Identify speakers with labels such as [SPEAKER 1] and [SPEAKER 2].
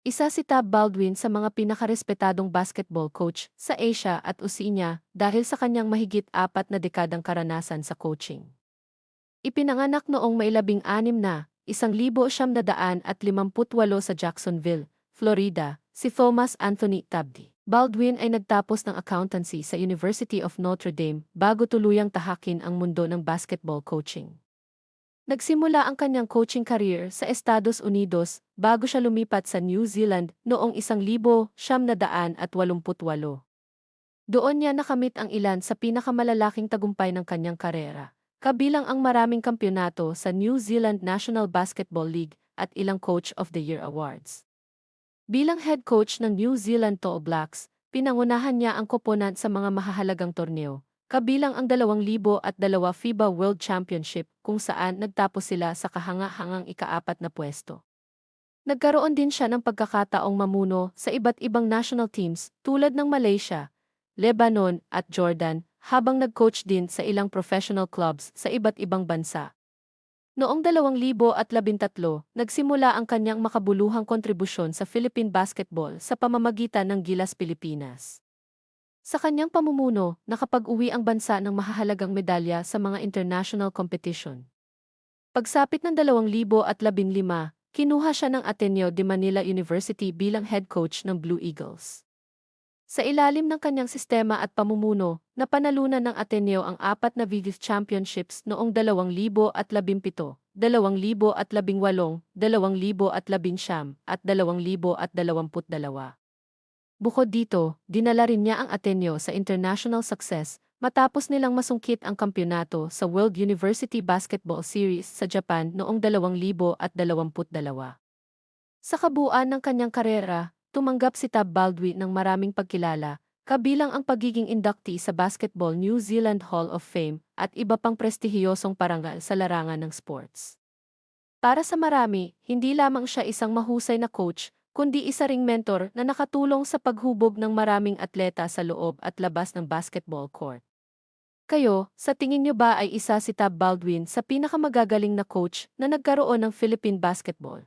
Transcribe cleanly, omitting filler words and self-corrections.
[SPEAKER 1] Isa si Tab Baldwin sa mga pinakarespetadong basketball coach sa Asia at Oceania dahil sa kanyang mahigit 4 na dekadang karanasan sa coaching. Ipinanganak noong may 16 na, 1958 sa Jacksonville, Florida, si Thomas Anthony Tabdi. Baldwin ay nagtapos ng accountancy sa University of Notre Dame bago tuluyang tahakin ang mundo ng basketball coaching. Nagsimula ang kanyang coaching career sa Estados Unidos bago siya lumipat sa New Zealand noong 1988. Doon niya nakamit ang ilan sa pinakamalalaking tagumpay ng kanyang karera, kabilang ang maraming kampyonato sa New Zealand National Basketball League at ilang Coach of the Year awards. Bilang head coach ng New Zealand All Blacks, pinangunahan niya ang koponan sa mga mahahalagang torneo, kabilang ang 2002 FIBA World Championship kung saan nagtapos sila sa kahanga-hangang ika-4 na pwesto. Nagkaroon din siya ng pagkakataong mamuno sa iba't ibang national teams tulad ng Malaysia, Lebanon at Jordan habang nag-coach din sa ilang professional clubs sa iba't ibang bansa. Noong 2013, nagsimula ang kanyang makabuluhang kontribusyon sa Philippine basketball sa pamamagitan ng Gilas Pilipinas. Sa kanyang pamumuno, nakapag-uwi ang bansa ng mahahalagang medalya sa mga international competition. Pagsapit ng 2015, kinuha siya ng Ateneo de Manila University bilang head coach ng Blue Eagles. Sa ilalim ng kanyang sistema at pamumuno, napanalunan ng Ateneo ang 4 na Vivis Championships noong 2017, 2018, 2019 at 2022. Bukod dito, dinala rin niya ang Ateneo sa international success matapos nilang masungkit ang kampyonato sa World University Basketball Series sa Japan noong 2022. Sa kabuuan ng kanyang karera, tumanggap si Tab Baldwin ng maraming pagkilala, kabilang ang pagiging inductee sa Basketball New Zealand Hall of Fame at iba pang prestihiyosong parangal sa larangan ng sports. Para sa marami, hindi lamang siya isang mahusay na coach, kundi isa ring mentor na nakatulong sa paghubog ng maraming atleta sa loob at labas ng basketball court. Kayo, sa tingin niyo ba ay isa si Tab Baldwin sa pinakamagagaling na coach na nagkaroon ng Philippine basketball?